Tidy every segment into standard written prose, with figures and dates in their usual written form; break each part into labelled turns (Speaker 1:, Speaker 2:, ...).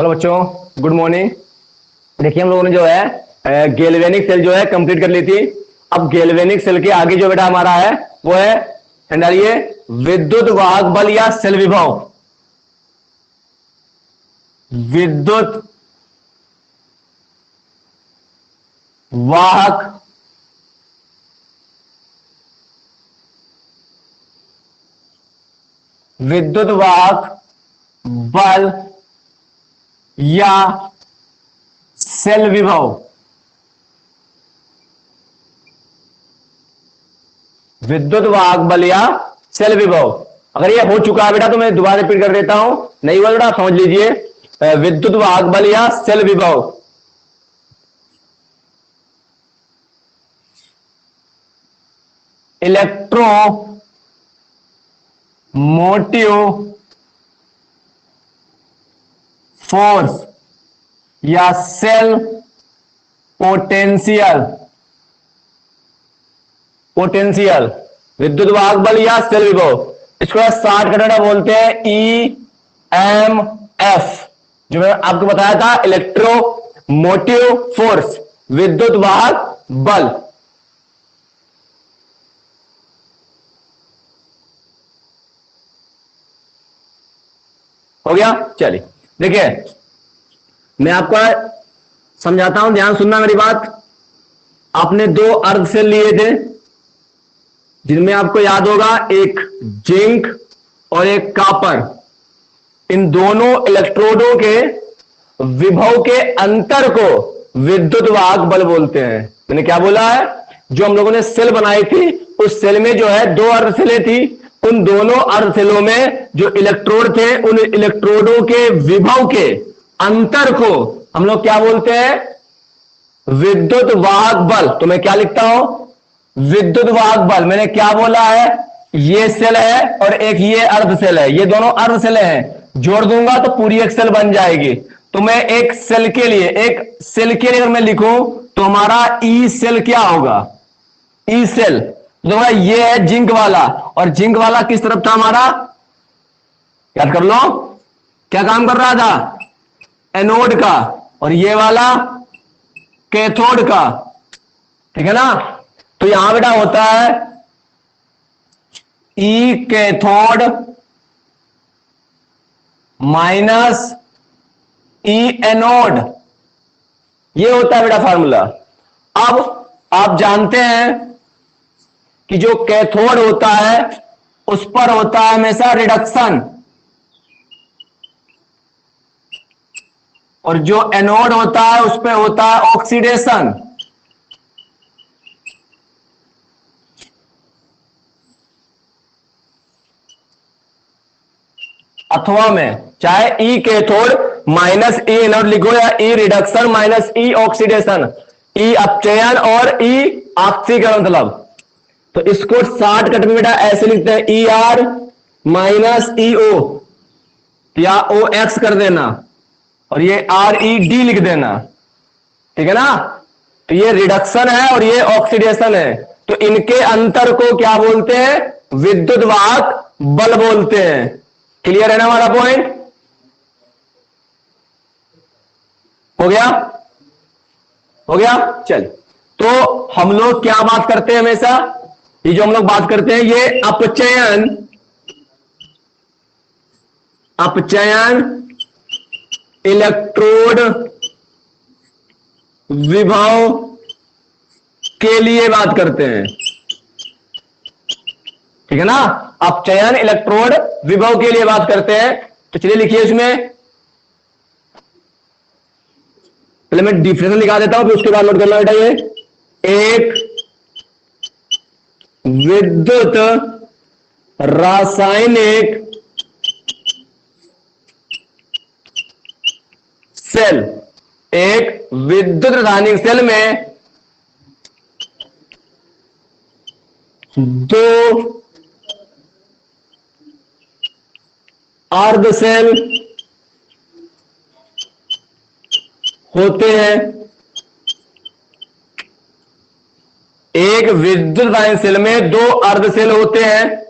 Speaker 1: Hello बच्चों, good morning. देखिए हम लोगों ने जो है गैल्वेनिक सेल जो है कंप्लीट कर ली थी। अब गैल्वेनिक सेल के आगे जो बेटा हमारा है वो है डालिए विद्युत वाहक बल या सेल विभव। विद्युत वाहक विद्युत वाहक बल या सेल विभव। विद्युत वाहक बल या सेल विभव। अगर ये हो चुका है बेटा तो मैं दोबारा रिपीट कर देता हूं, नहीं हुआ बेटा समझ लीजिए। विद्युत वाहक बल या सेल विभव। इलेक्ट्रो मोटिव फोर्स या सेल पोटेंशियल। पोटेंशियल विद्युत वाहक बल या सेल विभव, इसको शॉर्ट कट में बोलते हैं EMF। जो मैंने आपको बताया था इलेक्ट्रो मोटिव फोर्स, विद्युत वाहक बल। हो गया। चलिए देखिए मैं आपको समझाता हूं, ध्यान सुनना मेरी बात। आपने दो अर्ध सेल लिए थे जिनमें आपको याद होगा एक जिंक और एक कॉपर। इन दोनों इलेक्ट्रोडों के विभव के अंतर को विद्युत वाहक बल बोलते हैं। मैंने क्या बोला है, जो हम लोगों ने सेल बनाई थी उस सेल में जो है दो अर्ध सेलें थी। उन दोनों अर्ध सेलों में जो इलेक्ट्रोड थे उन इलेक्ट्रोडों के विभव के अंतर को हम लोग क्या बोलते हैं, विद्युत वाहक बल। तो मैं क्या लिखता हूं, विद्युत वाहक बल। मैंने क्या बोला है, ये सेल है और एक ये अर्ध सेल है, ये दोनों अर्ध सेल हैं। जोड़ दूंगा तो पूरी एक सेल बन जाएगी। तो मैं एक सेल के लिए अगर मैं लिखूं तो हमारा ई सेल क्या होगा, ई सेल। तो ये है जिंक वाला, और जिंक वाला किस तरफ था हमारा, याद कर लो क्या काम कर रहा था, एनोड का, और ये वाला कैथोड का। ठीक है ना। तो यहां बेटा होता है ई कैथोड माइनस ई एनोड, ये होता है बेटा फार्मूला। अब आप जानते हैं कि जो कैथोड होता है उस पर होता है हमेशा रिडक्शन, और जो एनोड होता है उस पर होता है ऑक्सीडेशन। अथवा में चाहे ई कैथोड माइनस ई एनोड लिखो या ई रिडक्शन माइनस ई ऑक्सीडेशन, ई अपचयन और ई ऑक्सीकरण मतलब। तो इसको शॉर्टकट में बेटा ऐसे लिखते हैं ई आर माइनस ई ओ, या ओ एक्स कर देना और ये आर ई डी लिख देना। ठीक है ना। तो ये रिडक्शन है और ये ऑक्सीडेशन है, तो इनके अंतर को क्या बोलते हैं, विद्युत वाहक बल बोलते हैं। क्लियर है ना हमारा पॉइंट, हो गया, हो गया। चल तो हम लोग क्या बात करते हैं हमेशा, ये जो हम लोग बात करते हैं ये अपचयन, अपचयन इलेक्ट्रोड विभव के लिए बात करते हैं। ठीक है ना, अपचयन इलेक्ट्रोड विभव के लिए बात करते हैं। तो चलिए लिखिए इसमें, पहले मैं डिफरेंस लिखा देता हूं फिर उसके बाद नोट करना बेटा। ये एक विद्युत रासायनिक सेल, एक विद्युत रासायनिक सेल में दो अर्ध सेल होते हैं। एक विद्युत रासायनिक सेल में दो अर्ध सेल होते हैं।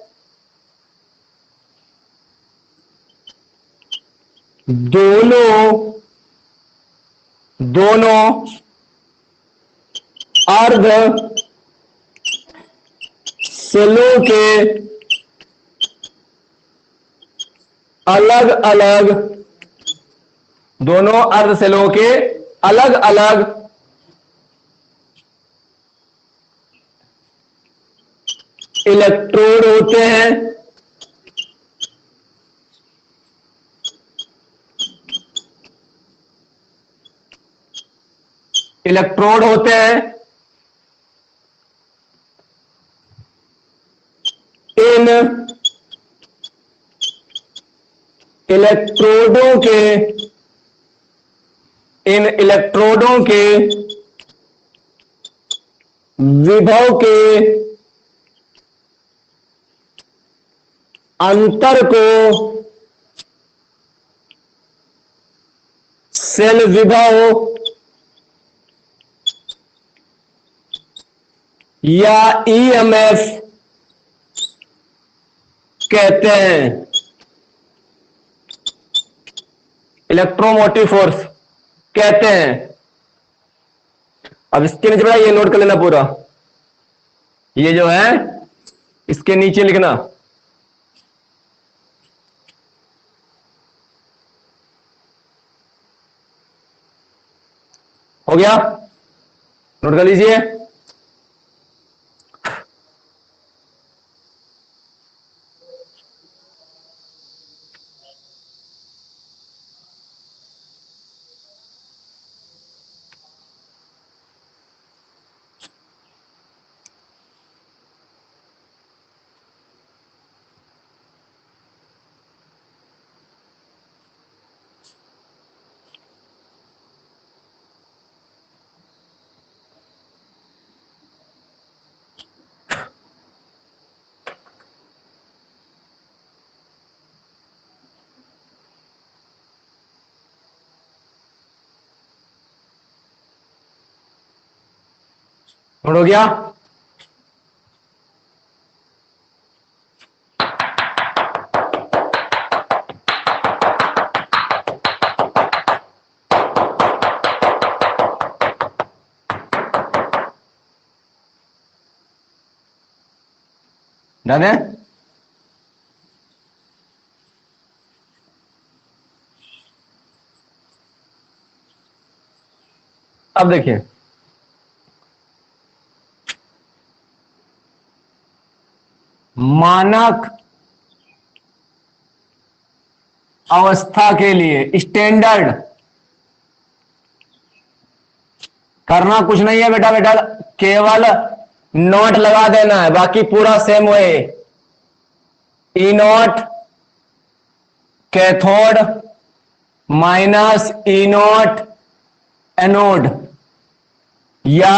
Speaker 1: दोनों अर्ध सेलों के अलग अलग, दोनों अर्ध सेलों के अलग अलग इलेक्ट्रोड होते हैं। इलेक्ट्रोड होते हैं। इन इलेक्ट्रोडों के इन इलेक्ट्रोडों के विभव के अंतर को सेल विभव या ईएमएफ कहते हैं। इलेक्ट्रोमोटिव फोर्स कहते हैं। अब इसके नीचे बड़ा ये नोट कर लेना पूरा, ये जो है इसके नीचे लिखना। हो गया, नोट कर लीजिए। नोट हो गया। डन है। अब देखिए, मानक अवस्था के लिए स्टैंडर्ड करना कुछ नहीं है बेटा, बेटा केवल नोट लगा देना है, बाकी पूरा सेम है। E naught cathode minus E naught anode, या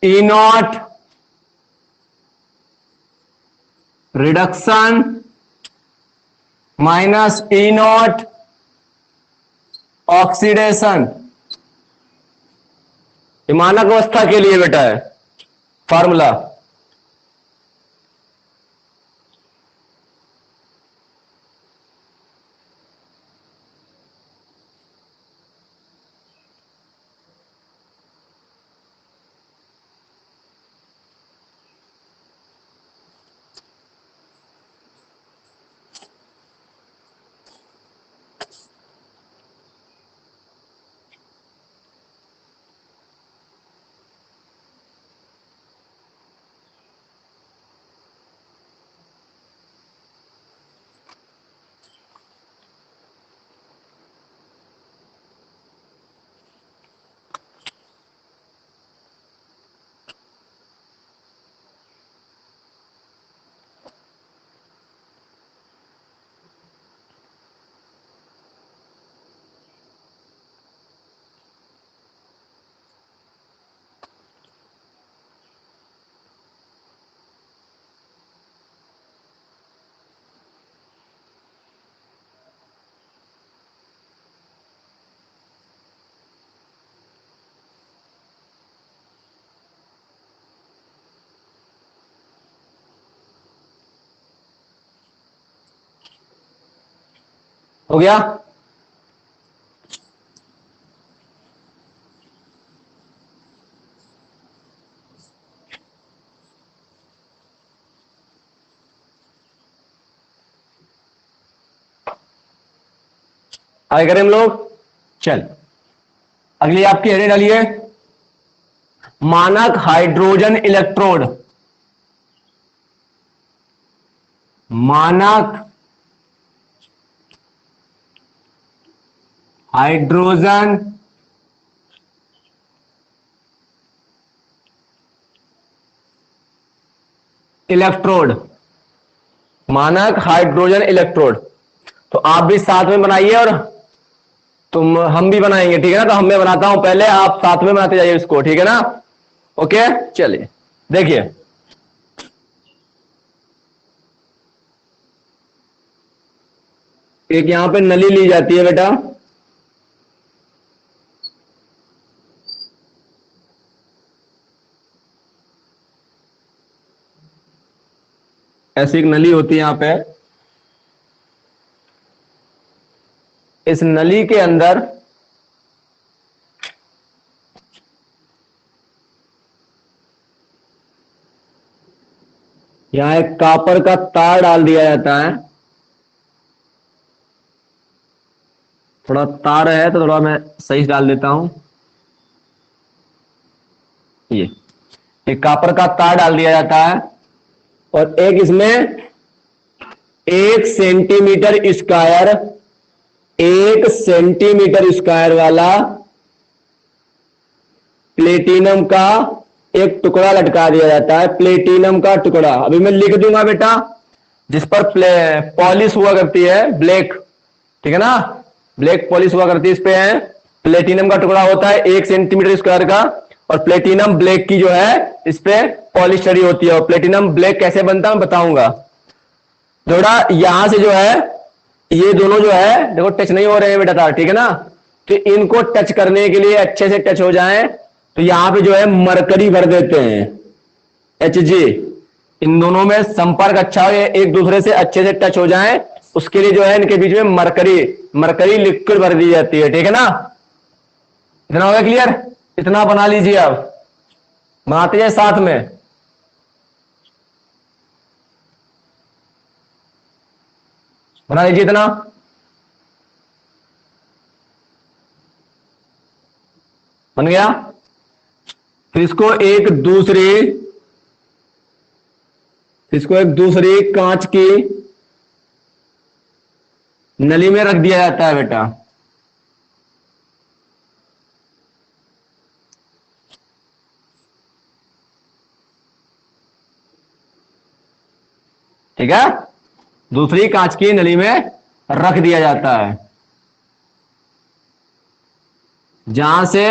Speaker 1: E naught reduction minus E naught oxidation. ये मानक अवस्था के लिए बेटा है फार्मूला। हो गया। आगे करें हम लोग। चल, अगली आपकी हेडिंग डालिए, मानक हाइड्रोजन इलेक्ट्रोड। मानक हाइड्रोजन इलेक्ट्रोड। मानक हाइड्रोजन इलेक्ट्रोड। तो आप भी साथ में बनाइए और तुम हम भी बनाएंगे, ठीक है ना। तो हम मैं बनाता हूं पहले, आप साथ में बनाते जाइए इसको, ठीक है ना। ओके, चलिए देखिए, एक यहां पे नली ली जाती है बेटा, ऐसी एक नली होती है यहां पे। इस नली के अंदर यहां एक कॉपर का तार डाल दिया जाता है। थोड़ा तार है तो थोड़ा मैं सही से डाल देता हूं। ये एक कॉपर का तार डाल दिया जाता है और एक इसमें 1 सेंटीमीटर स्क्वायर, 1 सेंटीमीटर स्क्वायर वाला प्लेटिनम का एक टुकड़ा लटका दिया जाता है। प्लेटिनम का टुकड़ा अभी मैं लिख दूंगा बेटा, जिस पर पॉलिश हुआ करती है ब्लैक, ठीक है ना, ब्लैक पॉलिश हुआ करती है, इस पे है प्लेटिनम का टुकड़ा होता है 1 सेंटीमीटर स्क्वायर का। और प्लेटिनम ब्लैक की जो है इस पे पॉलिश चढ़ी होती है। और प्लेटिनम ब्लैक कैसे बनता है मैं बताऊंगा। थोड़ा यहां से जो है ये दोनों जो है देखो टच नहीं हो रहे हैं बेटा तार, ठीक है ना। तो इनको टच करने के लिए, अच्छे से टच हो जाए, तो यहां पे जो है मरकरी भर देते हैं, Hg। इन दोनों में संपर्क अच्छा हो, एक दूसरे से अच्छे से टच हो जाए, उसके लिए जो है इनके बीच में मरकरी मरकरी लिक्विड भर दी जाती है, ठीक है ना। इतना हो गया क्लियर? इतना बना लीजिए, आप बनाते जाए साथ में। बना लीजिए इतना। बन गया? फिर इसको एक दूसरी कांच की नली में रख दिया जाता है बेटा। ठीक है, दूसरी कांच की नली में रख दिया जाता है, जहां से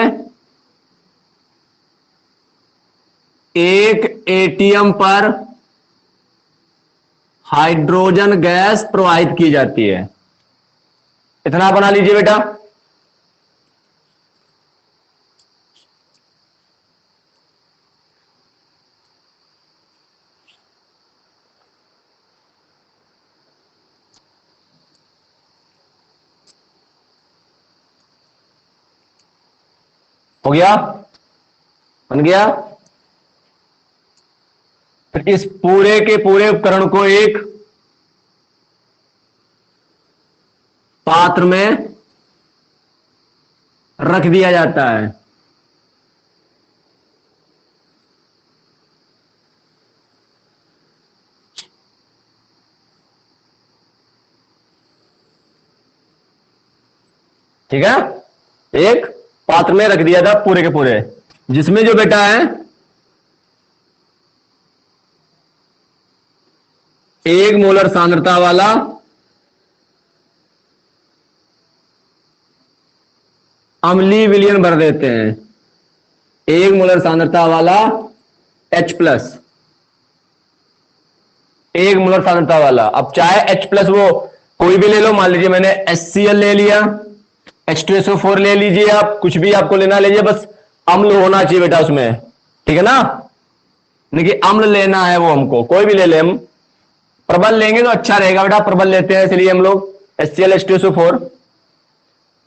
Speaker 1: एक एटीएम पर हाइड्रोजन गैस प्रवाहित की जाती है। इतना बना लीजिए बेटा। हो गया? बन गया? फिर इस पूरे के पूरे उपकरण को एक पात्र में रख दिया जाता है। ठीक है, एक पात्र में रख दिया था पूरे के पूरे, जिसमें जो बेटा है 1 मोलर सांद्रता वाला अम्लीय विलयन भर देते हैं। 1 मोलर सांद्रता वाला H+, 1 मोलर सांद्रता वाला। अब चाहे H+ वो कोई भी ले लो, मान लीजिए मैंने HCl ले लिया, H2SO4 ले लीजिए, आप कुछ भी आपको लेना लीजिए, बस अम्ल होना चाहिए बेटा उसमें, ठीक है ना। देखिए अम्ल लेना है वो, हमको कोई भी ले ले, हम प्रबल लेंगे तो अच्छा रहेगा बेटा, प्रबल लेते हैं इसलिए हम लोग HCl H2SO4।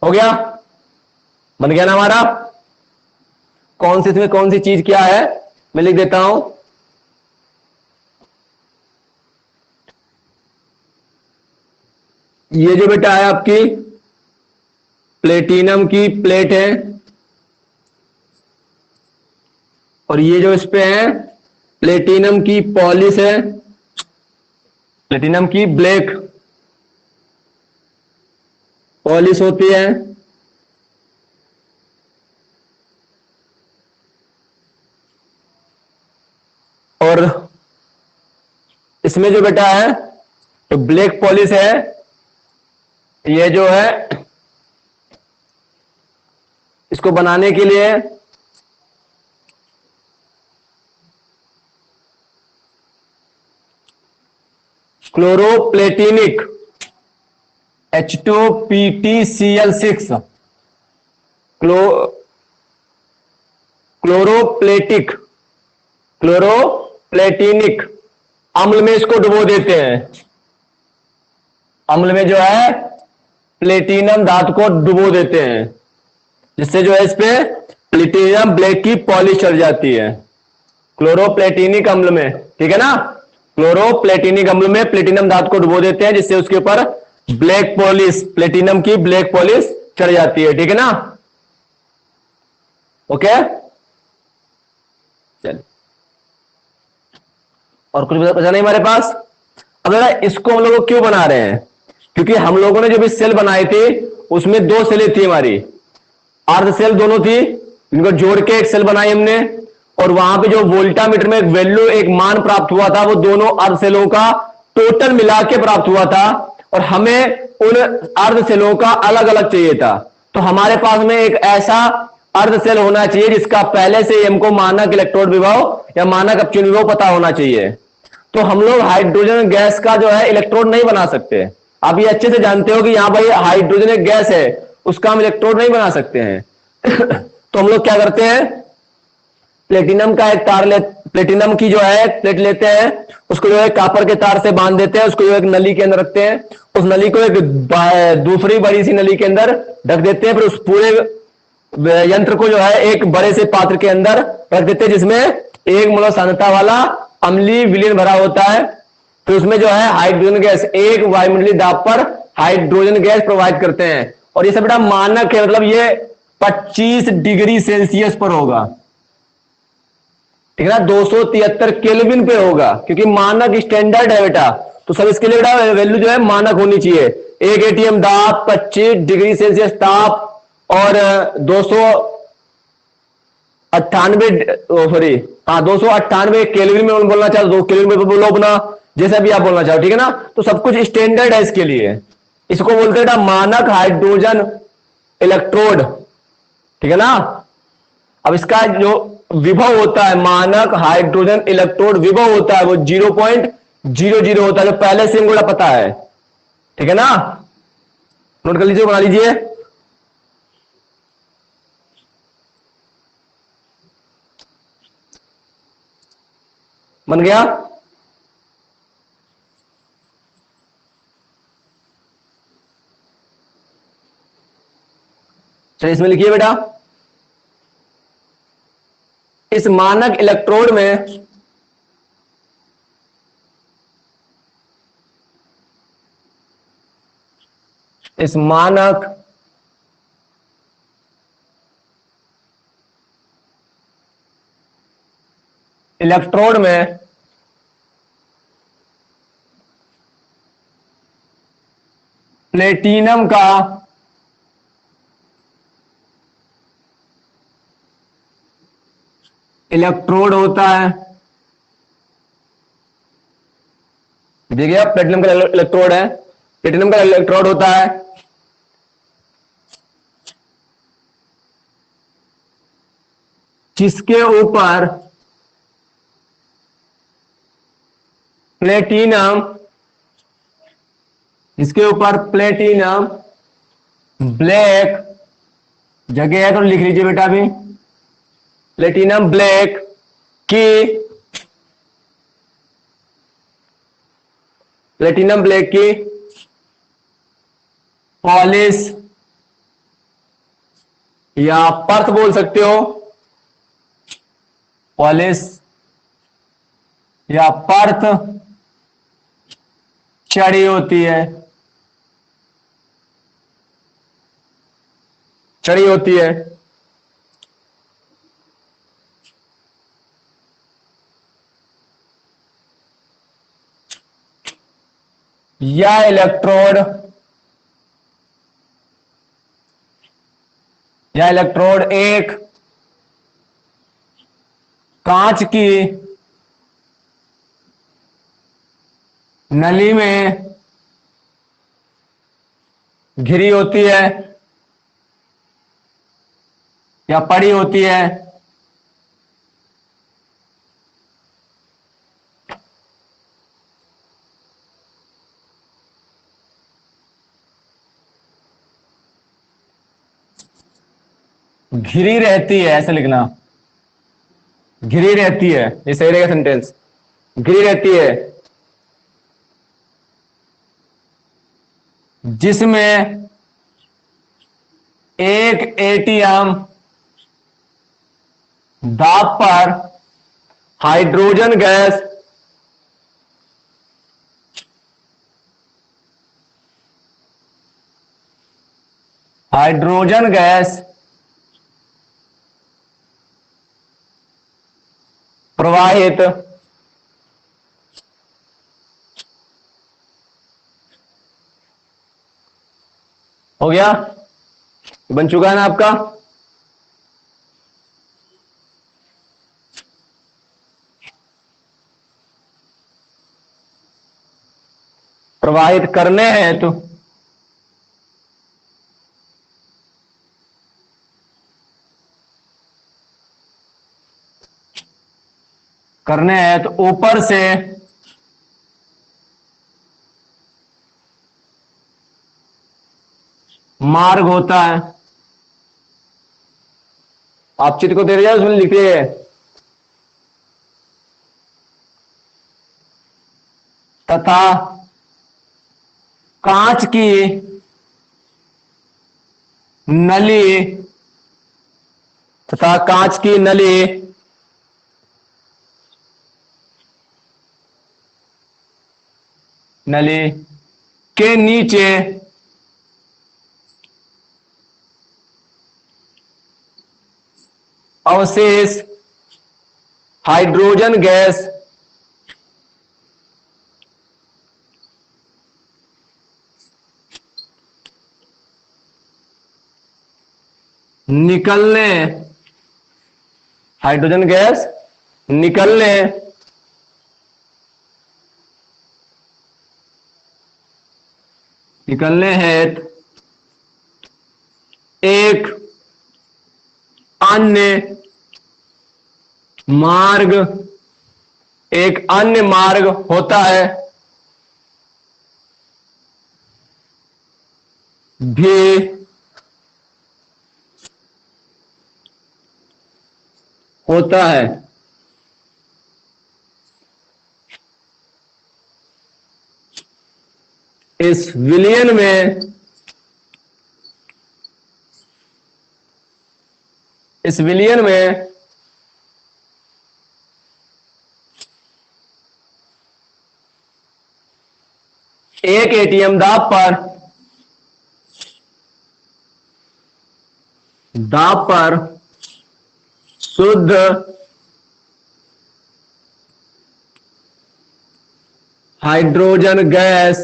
Speaker 1: हो गया? बन गया ना हमारा। कौन सी इसमें कौन सी चीज क्या है मैं लिख देता हूं। ये जो बेटा है आपकी प्लेटिनम की प्लेट है, और ये जो इस पे है प्लेटिनम की पॉलिश है, प्लेटिनम की ब्लैक पॉलिश होती है। और इसमें जो बेटा है तो ब्लैक पॉलिश है, ये जो है इसको बनाने के लिए क्लोरोप्लेटिनिक H2PtCl6 क्लोरोप्लेटिक क्लोरोप्लेटिनिक अम्ल में इसको डुबो देते हैं। अम्ल में जो है प्लेटिनम धातु को डुबो देते हैं, जिससे जो है इस पे प्लेटिनम ब्लैक की पॉलिश चढ़ जाती है क्लोरोप्लेटिनिक अम्ल में। ठीक है ना, क्लोरोप्लेटिनिक अम्ल में प्लेटिनम धातु को डुबो देते हैं, जिससे उसके ऊपर ब्लैक पॉलिश, प्लेटिनम की ब्लैक पॉलिश चढ़ जाती है। ठीक है ना, ओके। चल, और कुछ बचा नहीं हमारे पास। अब इसको हम लोग क्यों बना रहे हैं, क्योंकि हम लोगों ने जो भी सेल बनाए थे उसमें दो सेलें थी हमारी, अर्ध सेल दोनों थी, इनको जोड़ के एक सेल बनाई हमने, और वहां पे जो वोल्टामीटर में एक वैल्यू, एक मान प्राप्त हुआ था, वो दोनों अर्ध सेलों का टोटल मिला के प्राप्त हुआ था, और हमें उन अर्ध सेलों का अलग अलग चाहिए था। तो हमारे पास में एक ऐसा अर्ध सेल होना चाहिए जिसका पहले से हमको मानक इलेक्ट्रोड विभव या मानक अपचयन विभव पता होना चाहिए। तो हम लोग हाइड्रोजन गैस का जो है इलेक्ट्रोड नहीं बना सकते। आप ये अच्छे से जानते हो कि यहां भाई हाइड्रोजन एक गैस है, उसका हम इलेक्ट्रोड नहीं बना सकते हैं। तो हम लोग क्या करते हैं, प्लेटिनम का एक तार प्लेटिनम की जो है प्लेट लेते हैं, उसको जो है कॉपर के तार से बांध देते हैं, उसको जो एक नली के अंदर रखते हैं, उस नली को एक दूसरी बड़ी सी नली के अंदर ढक देते हैं, फिर उस पूरे यंत्र को जो है एक बड़े से पात्र के अंदर रख देते हैं, जिसमें 1 मोल सांद्रता वाला अम्लीय विलयन भरा होता है। फिर उसमें जो है हाइड्रोजन गैस एक वायुमंडलीय दाब पर हाइड्रोजन गैस प्रोवाइड करते हैं, और ये सब बेटा मानक है, मतलब ये 25 डिग्री सेल्सियस पर होगा। ठीक है ना, 273 केल्विन पे होगा, क्योंकि मानक स्टैंडर्ड है बेटा। तो सब इसके लिए बेटा वैल्यू जो है मानक होनी चाहिए। 1 एटीएम दाब, 25 डिग्री सेल्सियस ताप, और 298 सॉरी हाँ 298 केल्विन में बोलना चाहो, 2 केल्विन में बोलो अपना, जैसा भी आप बोलना चाहो। ठीक है ना, तो सब कुछ स्टैंडर्ड है इसके लिए। इसको बोलते हैं मानक हाइड्रोजन इलेक्ट्रोड। ठीक है ना, अब इसका जो विभव होता है, मानक हाइड्रोजन इलेक्ट्रोड विभव होता है, वो 0.00 होता है, जो पहले से हमको पता है। ठीक है ना, नोट कर लीजिए, बना लीजिए। बन गया। चलिए इसमें लिखिए बेटा, इस मानक इलेक्ट्रोड में इस मानक इलेक्ट्रोड में प्लेटिनम का इलेक्ट्रोड होता है। देखिए, प्लेटिनम का इलेक्ट्रोड है, प्लेटिनम का इलेक्ट्रोड होता है, जिसके ऊपर प्लेटिनम ब्लैक जगह है, तो लिख लीजिए बेटा अभी, प्लेटिनम ब्लैक की पॉलिश या पर्थ बोल सकते हो, पॉलिश या पर्थ चढ़ी होती है। चढ़ी होती है। यह इलेक्ट्रोड एक कांच की नली में घिरी होती है या पड़ी होती है। घिरी रहती है, ऐसे लिखना, घिरी रहती है, ये सही रहेगा सेंटेंस। घिरी रहती है जिसमें एक एटीएम दाब पर हाइड्रोजन गैस हाइड्रोजन गैस प्रवाहित हो गया। बन चुका है ना आपका। प्रवाहित करने हैं तो करने हैं तो ऊपर से मार्ग होता है। आप चित्र को दे रहे हैं, उसमें लिखिए तथा कांच की नली तथा कांच की नली के नीचे अवशेष हाइड्रोजन गैस निकलने हाइड्रोजन गैस निकलने निकलने हेतु एक अन्य मार्ग होता है भी होता है। इस विलयन में एक एटीएम दाब पर शुद्ध हाइड्रोजन गैस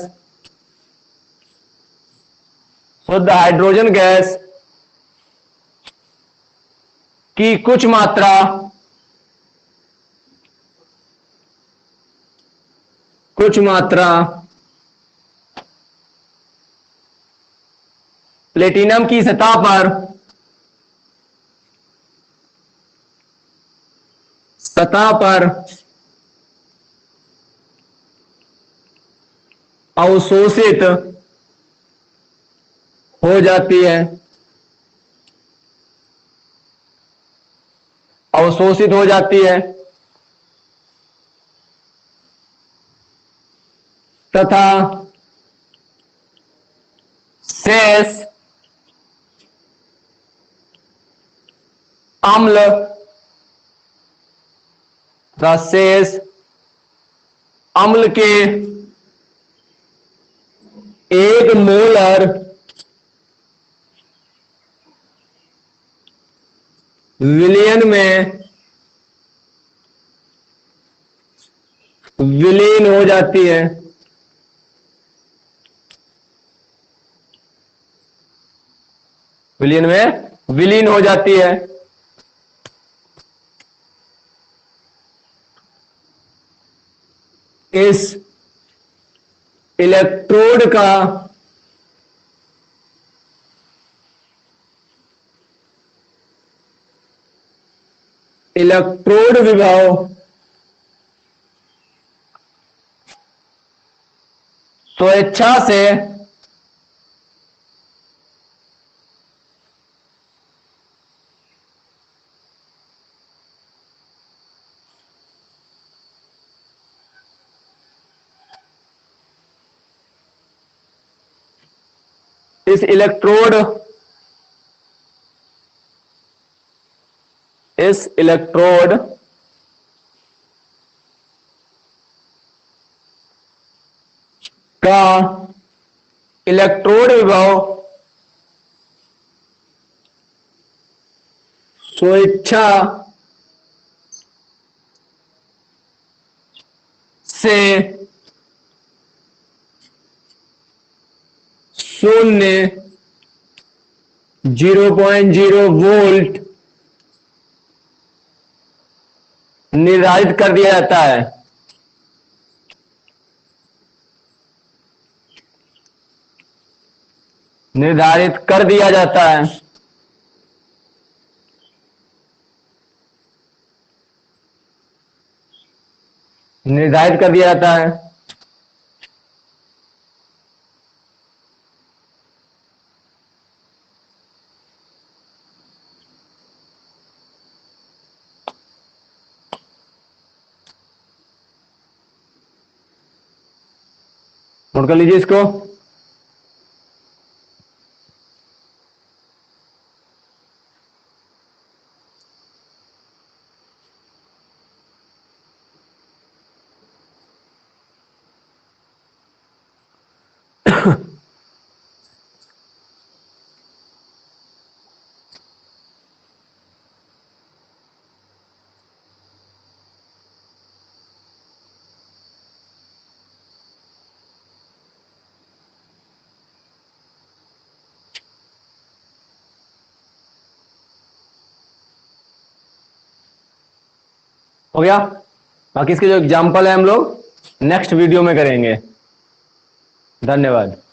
Speaker 1: की कुछ मात्रा प्लेटिनम की सतह पर अवशोषित हो जाती है तथा शेष अम्ल के एक मोलर विलयन में विलीन हो जाती है। विलयन में विलीन हो जाती है। इस इलेक्ट्रोड का इलेक्ट्रोड विभव स्वेच्छा से इस इलेक्ट्रोड का इलेक्ट्रोड विभव स्वेच्छा से 0.0 वोल्ट निर्धारित कर दिया जाता है। निर्धारित कर दिया जाता है। निर्धारित कर दिया जाता है। नोट कर लीजिए इसको। हो गया। बाकी इसके जो एग्जाम्पल है हम लोग नेक्स्ट वीडियो में करेंगे। धन्यवाद।